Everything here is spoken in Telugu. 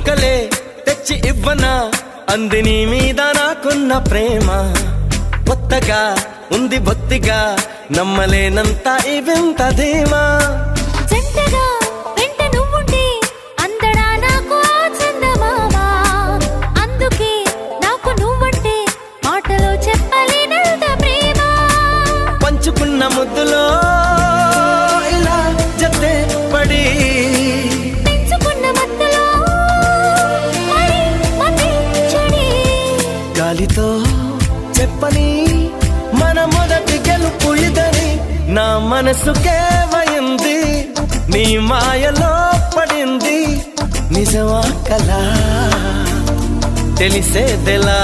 చుక్కలే తెచ్చి ఇవ్వనా అంది నీ మీద నాకున్న ప్రేమ కొత్తగా ఉంది బొత్తిగా నమ్మలేనంత ఈ వింత ధీమా జంటగా వెంట నువ్వుంటే అందడా నాకు ఆ చందమామ అందుకే నాకు నువ్వంటే మాటలో చెప్పలేనంత ప్రేమ పంచుకున్న ముద్దులో ఇలా జతే పడి పెంచుకున్న మత్తులో మరి మతి చెడి గాలితో చెప్పని మన మొదటి గెలుపు ఇదని నా మనసుకే వయింది నీ మాయలో పడింది నిజమా కలా తెలిసేదెలా